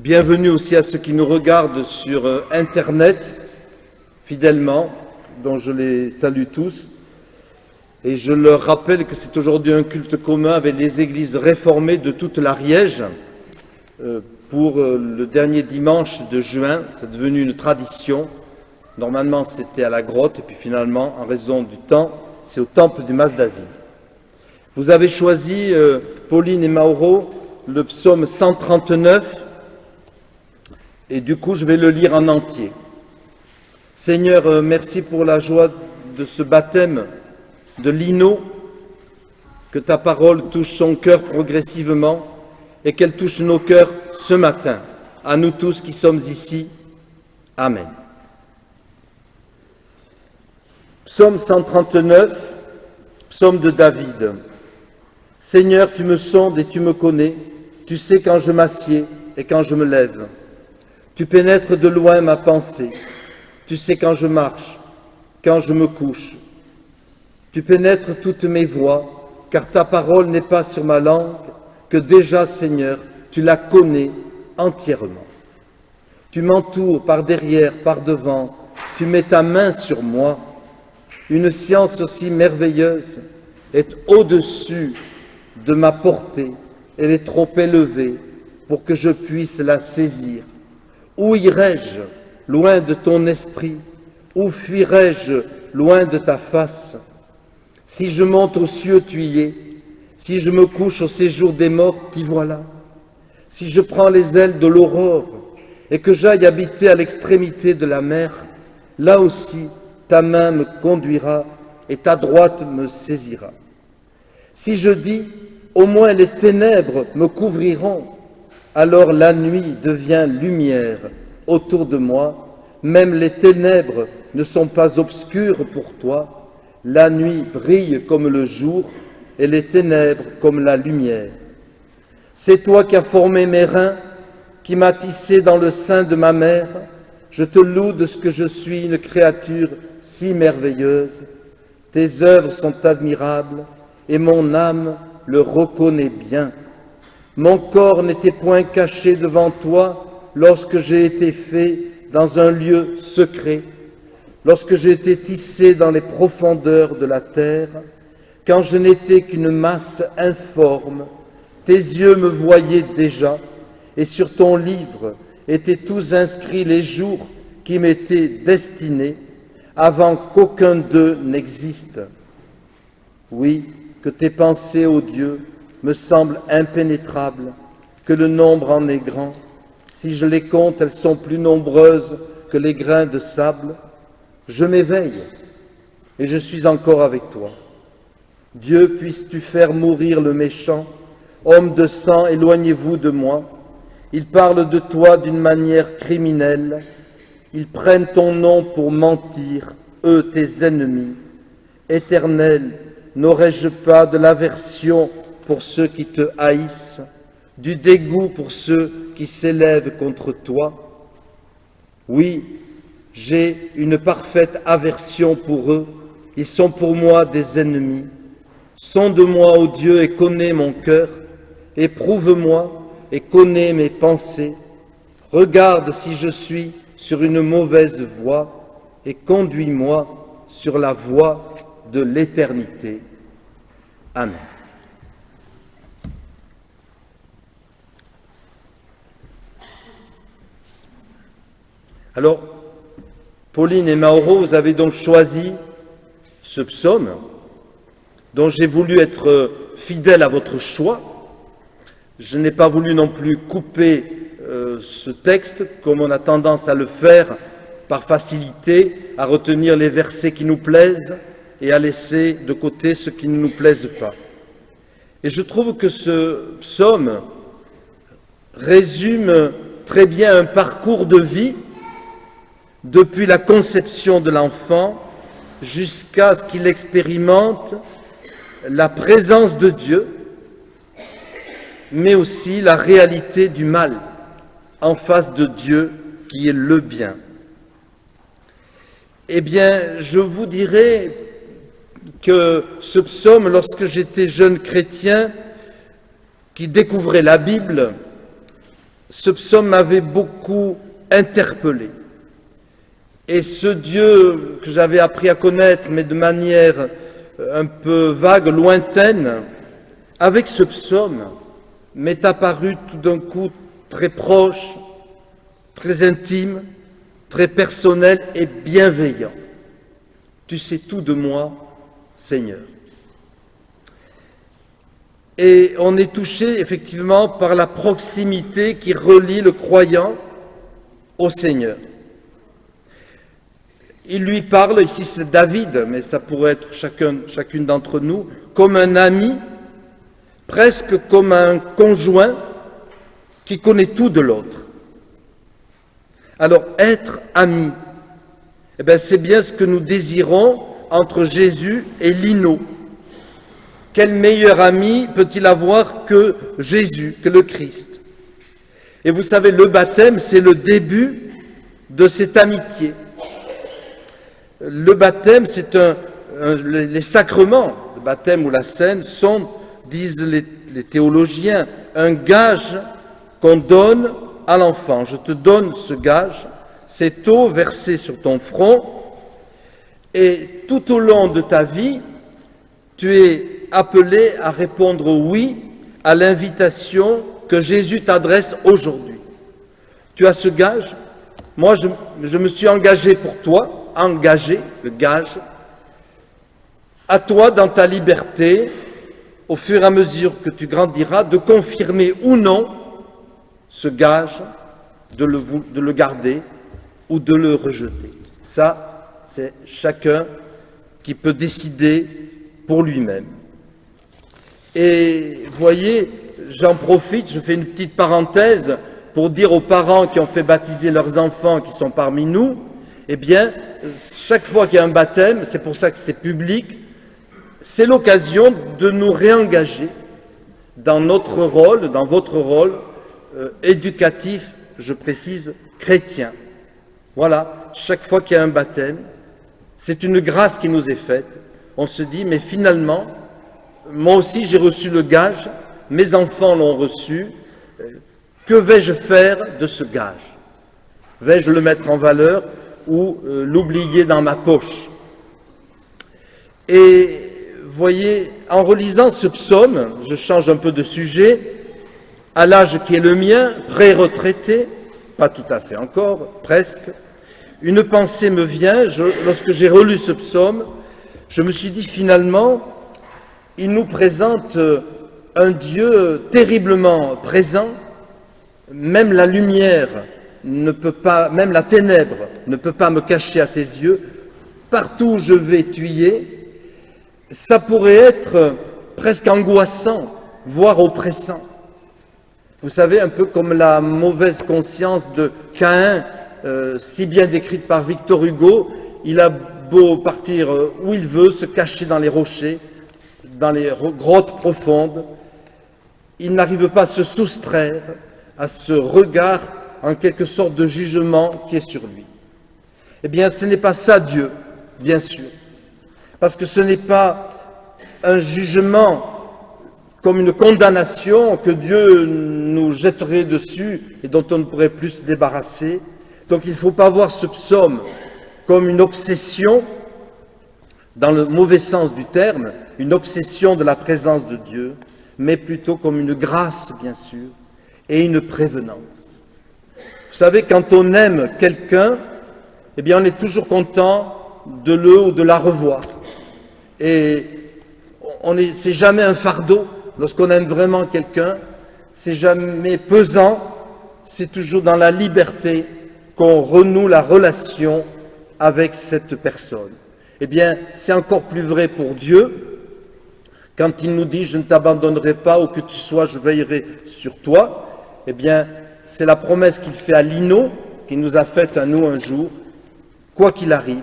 Bienvenue aussi à ceux qui nous regardent sur Internet, fidèlement, dont je les salue tous. Et je leur rappelle que c'est aujourd'hui un culte commun avec les églises réformées de toute l'Ariège pour le dernier dimanche de juin. C'est devenu une tradition. Normalement, c'était à la grotte, et puis finalement, en raison du temps, c'est au temple du Mas d'Asile. Vous avez choisi, Pauline et Mauro, le psaume 139, et du coup, je vais le lire en entier. Seigneur, merci pour la joie de ce baptême de Lino, que ta parole touche son cœur progressivement et qu'elle touche nos cœurs ce matin, à nous tous qui sommes ici. Amen. Psaume 139, psaume de David. Seigneur, tu me sondes et tu me connais, tu sais quand je m'assieds et quand je me lève. Tu pénètres de loin ma pensée, tu sais quand je marche, quand je me couche. Tu pénètres toutes mes voies, car ta parole n'est pas sur ma langue, que déjà, Seigneur, tu la connais entièrement. Tu m'entoures par derrière, par devant, tu mets ta main sur moi. Une science aussi merveilleuse est au-dessus de ma portée, elle est trop élevée pour que je puisse la saisir. Où irai-je loin de ton esprit? Où fuirai-je loin de ta face? Si je monte aux cieux, tu y es. Si je me couche au séjour des morts, t'y voilà. Si je prends les ailes de l'aurore et que j'aille habiter à l'extrémité de la mer, là aussi ta main me conduira et ta droite me saisira. Si je dis, au moins les ténèbres me couvriront, alors la nuit devient lumière autour de moi. Même les ténèbres ne sont pas obscures pour toi. La nuit brille comme le jour et les ténèbres comme la lumière. C'est toi qui as formé mes reins, qui m'as tissé dans le sein de ma mère. Je te loue de ce que je suis une créature si merveilleuse. Tes œuvres sont admirables et mon âme le reconnaît bien. Mon corps n'était point caché devant toi lorsque j'ai été fait dans un lieu secret, lorsque j'ai été tissé dans les profondeurs de la terre, quand je n'étais qu'une masse informe, tes yeux me voyaient déjà, et sur ton livre étaient tous inscrits les jours qui m'étaient destinés, avant qu'aucun d'eux n'existe. Oui, que tes pensées, ô Dieu, me semblent impénétrables, que le nombre en est grand. Si je les compte, elles sont plus nombreuses que les grains de sable. Je m'éveille et je suis encore avec toi. Dieu, puisses-tu faire mourir le méchant. Homme de sang, éloignez-vous de moi. Ils parlent de toi d'une manière criminelle. Ils prennent ton nom pour mentir, eux tes ennemis. Éternel, n'aurais-je pas de l'aversion pour ceux qui te haïssent, du dégoût pour ceux qui s'élèvent contre toi? Oui, j'ai une parfaite aversion pour eux, ils sont pour moi des ennemis. Sonde-moi, ô Dieu, et connais mon cœur, éprouve-moi et connais mes pensées. Regarde si je suis sur une mauvaise voie et conduis-moi sur la voie de l'éternité. Amen. Alors, Pauline et Mauro, vous avez donc choisi ce psaume dont j'ai voulu être fidèle à votre choix. Je n'ai pas voulu non plus couper ce texte comme on a tendance à le faire par facilité, à retenir les versets qui nous plaisent et à laisser de côté ceux qui ne nous plaisent pas. Et je trouve que ce psaume résume très bien un parcours de vie depuis la conception de l'enfant jusqu'à ce qu'il expérimente la présence de Dieu, mais aussi la réalité du mal en face de Dieu qui est le bien. Eh bien, je vous dirais que ce psaume, lorsque j'étais jeune chrétien qui découvrait la Bible, Ce psaume m'avait beaucoup interpellé. Et ce Dieu que j'avais appris à connaître, mais de manière un peu vague, lointaine, avec ce psaume, m'est apparu tout d'un coup très proche, très intime, très personnel et bienveillant. Tu sais tout de moi, Seigneur. Et on est touché effectivement par la proximité qui relie le croyant au Seigneur. Il lui parle, ici c'est David, mais ça pourrait être chacune d'entre nous, comme un ami, presque comme un conjoint qui connaît tout de l'autre. Alors, être ami, eh bien, c'est bien ce que nous désirons entre Jésus et Lino. Quel meilleur ami peut-il avoir que Jésus, que le Christ? Et vous savez, le baptême, c'est le début de cette amitié. Le baptême, c'est les sacrements, le baptême ou la scène, sont, disent les théologiens, un gage qu'on donne à l'enfant. Je te donne ce gage, cette eau versée sur ton front, et tout au long de ta vie, tu es appelé à répondre oui à l'invitation que Jésus t'adresse aujourd'hui. Tu as ce gage. Moi, je me suis engagé pour toi, engagé, le gage, à toi dans ta liberté, au fur et à mesure que tu grandiras, de confirmer ou non ce gage, de le garder ou de le rejeter. Ça, c'est chacun qui peut décider pour lui-même. Et voyez, j'en profite, je fais une petite parenthèse pour dire aux parents qui ont fait baptiser leurs enfants qui sont parmi nous, eh bien, chaque fois qu'il y a un baptême, c'est pour ça que c'est public, c'est l'occasion de nous réengager dans notre rôle, dans votre rôle éducatif, je précise, chrétien. Voilà, chaque fois qu'il y a un baptême, c'est une grâce qui nous est faite. On se dit, mais finalement, moi aussi j'ai reçu le gage, mes enfants l'ont reçu, que vais-je faire de ce gage? Vais-je le mettre en valeur ou l'oublier dans ma poche? Et voyez, en relisant ce psaume, je change un peu de sujet, à l'âge qui est le mien, pré-retraité, pas tout à fait encore, presque, une pensée me vient, lorsque j'ai relu ce psaume, je me suis dit finalement, il nous présente un Dieu terriblement présent, même la lumière ne peut pas, même la ténèbre ne peut pas me cacher à tes yeux, partout où je vais tu y es. Ça pourrait être presque angoissant, voire oppressant. Vous savez, un peu comme la mauvaise conscience de Caïn, si bien décrite par Victor Hugo, il a beau partir où il veut, se cacher dans les rochers, dans les grottes profondes, il n'arrive pas à se soustraire à ce regard, en quelque sorte de jugement qui est sur lui. Eh bien, ce n'est pas ça Dieu, bien sûr, parce que ce n'est pas un jugement comme une condamnation que Dieu nous jetterait dessus et dont on ne pourrait plus se débarrasser. Donc il ne faut pas voir ce psaume comme une obsession, dans le mauvais sens du terme, une obsession de la présence de Dieu, mais plutôt comme une grâce, bien sûr, et une prévenance. Vous savez, quand on aime quelqu'un, eh bien on est toujours content de le ou de la revoir. Et c'est jamais un fardeau. Lorsqu'on aime vraiment quelqu'un, c'est jamais pesant, c'est toujours dans la liberté qu'on renoue la relation avec cette personne. Eh bien, c'est encore plus vrai pour Dieu, quand il nous dit « Je ne t'abandonnerai pas, où que tu sois, je veillerai sur toi », eh bien, c'est la promesse qu'il fait à Lino, qu'il nous a faite à nous un jour, quoi qu'il arrive,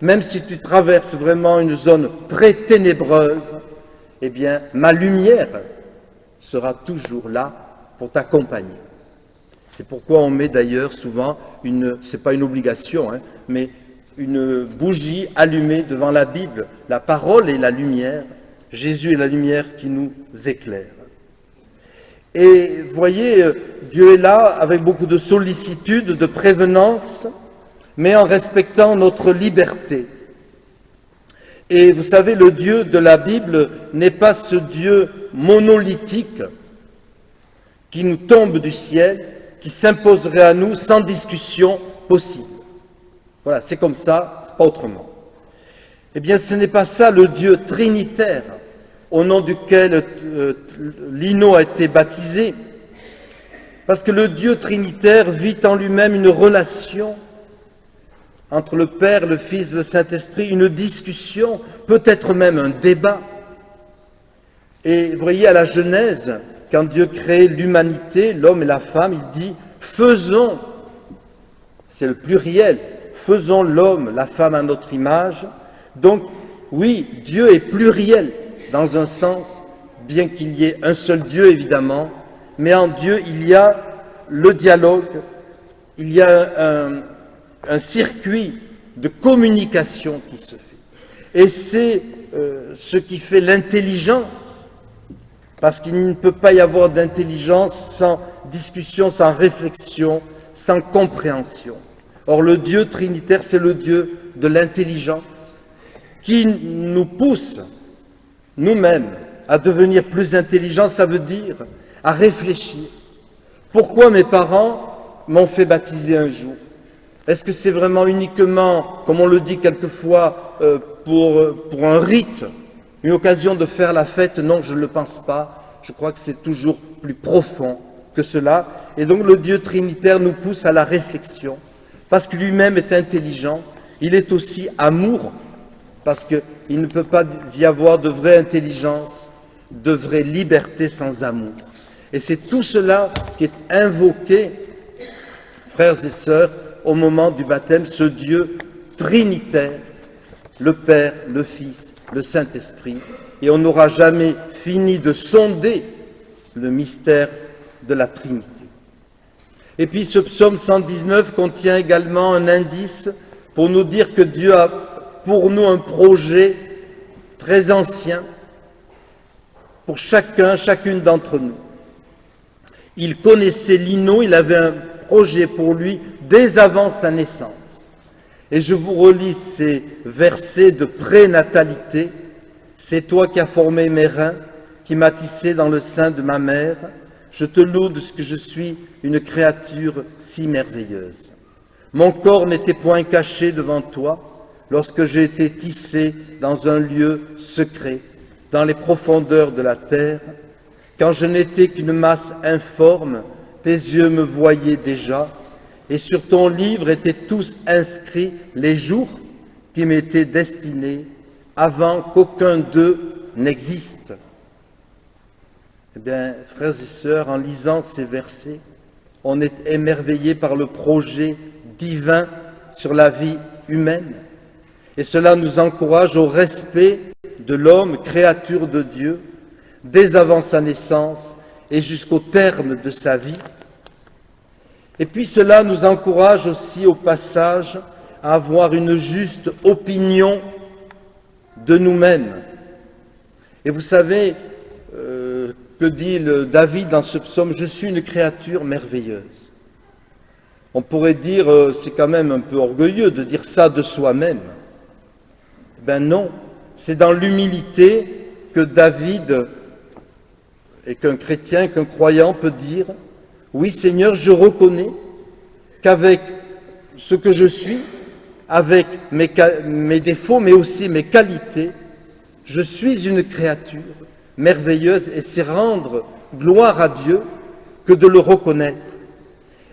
même si tu traverses vraiment une zone très ténébreuse, eh bien, ma lumière sera toujours là pour t'accompagner. C'est pourquoi on met d'ailleurs souvent, c'est pas une obligation, mais une bougie allumée devant la Bible. La parole est la lumière, Jésus est la lumière qui nous éclaire. Et vous voyez, Dieu est là avec beaucoup de sollicitude, de prévenance, mais en respectant notre liberté. Et vous savez, le Dieu de la Bible n'est pas ce Dieu monolithique qui nous tombe du ciel, qui s'imposerait à nous sans discussion possible. Voilà, c'est comme ça, c'est pas autrement. Eh bien, ce n'est pas ça le Dieu trinitaire au nom duquel Lino a été baptisé, parce que le Dieu trinitaire vit en lui-même une relation entre le Père, le Fils, le Saint-Esprit, une discussion, peut-être même un débat. Et vous voyez, à la Genèse, quand Dieu crée l'humanité, l'homme et la femme, il dit « faisons », c'est le pluriel, « faisons l'homme, la femme à notre image ». Donc, oui, Dieu est pluriel dans un sens, bien qu'il y ait un seul Dieu, évidemment, mais en Dieu, il y a le dialogue, il y a un circuit de communication qui se fait. Et c'est ce qui fait l'intelligence, parce qu'il ne peut pas y avoir d'intelligence sans discussion, sans réflexion, sans compréhension. Or, le Dieu trinitaire, c'est le Dieu de l'intelligence, qui nous pousse, nous-mêmes, à devenir plus intelligents, ça veut dire à réfléchir. Pourquoi mes parents m'ont fait baptiser un jour? Est-ce que c'est vraiment uniquement, comme on le dit quelquefois, pour un rite, une occasion de faire la fête? Non, je ne le pense pas. Je crois que c'est toujours plus profond que cela. Et donc le Dieu trinitaire nous pousse à la réflexion, parce que lui-même est intelligent. Il est aussi amour, parce qu'il ne peut pas y avoir de vraie intelligence, de vraie liberté sans amour. Et c'est tout cela qui est invoqué, frères et sœurs, au moment du baptême, ce Dieu trinitaire, le Père, le Fils, le Saint-Esprit. Et on n'aura jamais fini de sonder le mystère de la Trinité. Et puis ce psaume 119 contient également un indice pour nous dire que Dieu a pour nous un projet très ancien pour chacune d'entre nous. Il connaissait Lino, il avait un projet pour lui dès avant sa naissance. Et je vous relis ces versets de prénatalité. C'est toi qui as formé mes reins, qui m'as tissé dans le sein de ma mère. Je te loue de ce que je suis une créature si merveilleuse. Mon corps n'était point caché devant toi lorsque j'ai été tissé dans un lieu secret, dans les profondeurs de la terre. Quand je n'étais qu'une masse informe, tes yeux me voyaient déjà, et sur ton livre étaient tous inscrits les jours qui m'étaient destinés avant qu'aucun d'eux n'existe. Eh bien, frères et sœurs, en lisant ces versets, on est émerveillé par le projet divin sur la vie humaine. Et cela nous encourage au respect de l'homme, créature de Dieu, dès avant sa naissance et jusqu'au terme de sa vie. Et puis cela nous encourage aussi au passage à avoir une juste opinion de nous-mêmes. Et vous savez, que dit David dans ce psaume, « Je suis une créature merveilleuse ». On pourrait dire, c'est quand même un peu orgueilleux de dire ça de soi-même. Ben non, c'est dans l'humilité que David et qu'un chrétien, qu'un croyant peut dire « Oui Seigneur, je reconnais qu'avec ce que je suis, avec mes défauts, mais aussi mes qualités, je suis une créature merveilleuse et c'est rendre gloire à Dieu que de le reconnaître. »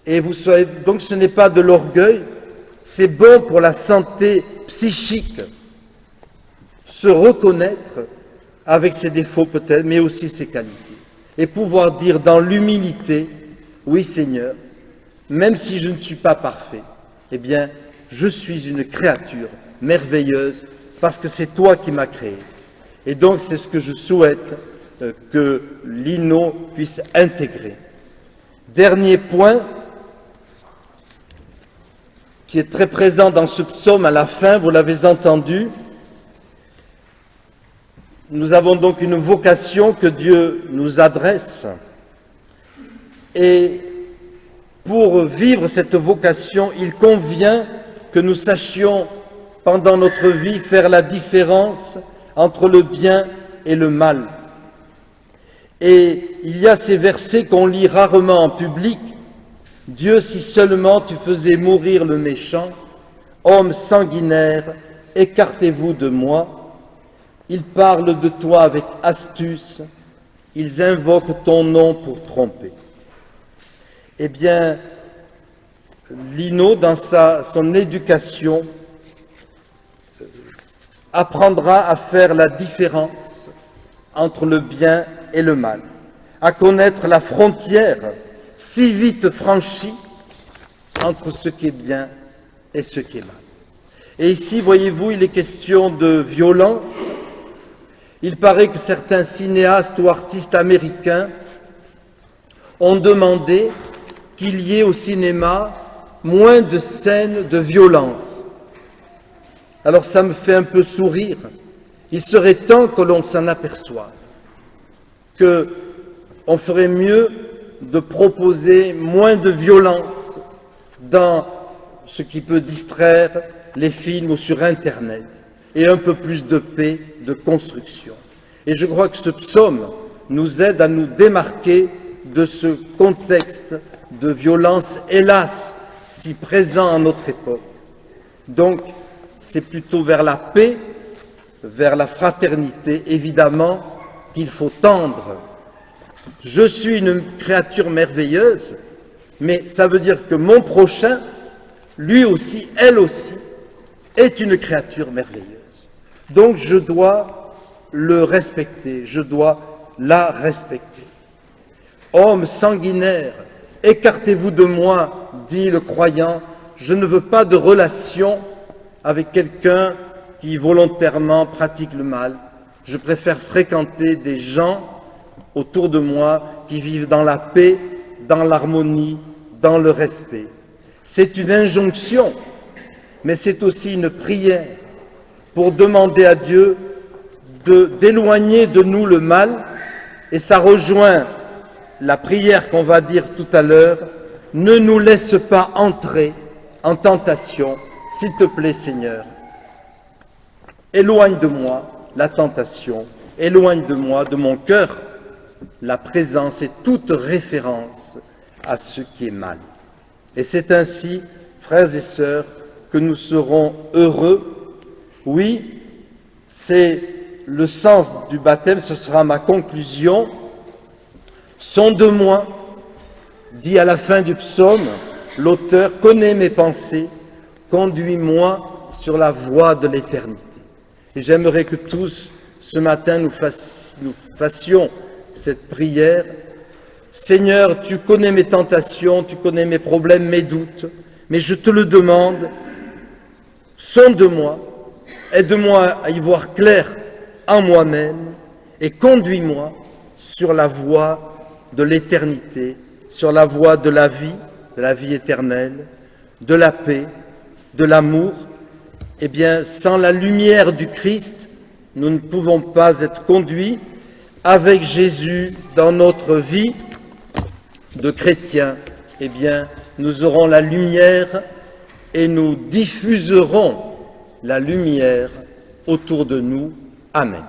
Et vous savez, donc ce n'est pas de l'orgueil, c'est bon pour la santé psychique, se reconnaître avec ses défauts peut-être, mais aussi ses qualités. Et pouvoir dire dans l'humilité, oui Seigneur, même si je ne suis pas parfait, eh bien, je suis une créature merveilleuse parce que c'est toi qui m'as créé. Et donc, c'est ce que je souhaite que Lino puisse intégrer. Dernier point qui est très présent dans ce psaume à la fin, vous l'avez entendu. Nous avons donc une vocation que Dieu nous adresse. Et pour vivre cette vocation, il convient que nous sachions pendant notre vie faire la différence entre le bien et le mal. Et il y a ces versets qu'on lit rarement en public. « Dieu, si seulement tu faisais mourir le méchant, homme sanguinaire, écartez-vous de moi. » Ils parlent de toi avec astuce, ils invoquent ton nom pour tromper. Eh bien, Lino, dans son éducation, apprendra à faire la différence entre le bien et le mal, à connaître la frontière si vite franchie entre ce qui est bien et ce qui est mal. Et ici, voyez-vous, il est question de violence. Il paraît que certains cinéastes ou artistes américains ont demandé qu'il y ait au cinéma moins de scènes de violence. Alors ça me fait un peu sourire. Il serait temps que l'on s'en aperçoive, qu'on ferait mieux de proposer moins de violence dans ce qui peut distraire les films ou sur Internet, et un peu plus de paix, de construction. Et je crois que ce psaume nous aide à nous démarquer de ce contexte de violence, hélas, si présent à notre époque. Donc, c'est plutôt vers la paix, vers la fraternité, évidemment, qu'il faut tendre. Je suis une créature merveilleuse, mais ça veut dire que mon prochain, lui aussi, elle aussi, est une créature merveilleuse. Donc je dois le respecter, je dois la respecter. Homme sanguinaire, écartez-vous de moi, dit le croyant, je ne veux pas de relation avec quelqu'un qui volontairement pratique le mal. Je préfère fréquenter des gens autour de moi qui vivent dans la paix, dans l'harmonie, dans le respect. C'est une injonction, mais c'est aussi une prière pour demander à Dieu d'éloigner de nous le mal, et ça rejoint la prière qu'on va dire tout à l'heure. Ne nous laisse pas entrer en tentation, s'il te plaît Seigneur. Éloigne de moi la tentation, éloigne de moi, de mon cœur, la présence et toute référence à ce qui est mal. Et c'est ainsi, frères et sœurs, que nous serons heureux. Oui, c'est le sens du baptême, ce sera ma conclusion. Sonde-moi, dit à la fin du psaume l'auteur, connais mes pensées, conduis-moi sur la voie de l'éternité. Et j'aimerais que tous, ce matin, nous fassions cette prière. Seigneur, tu connais mes tentations, tu connais mes problèmes, mes doutes, mais je te le demande, sonde-moi, aide-moi à y voir clair en moi-même et conduis-moi sur la voie de l'éternité, sur la voie de la vie éternelle, de la paix, de l'amour. Eh bien, sans la lumière du Christ, nous ne pouvons pas être conduits avec Jésus dans notre vie de chrétiens. Eh bien, nous aurons la lumière et nous diffuserons la lumière autour de nous. Amen.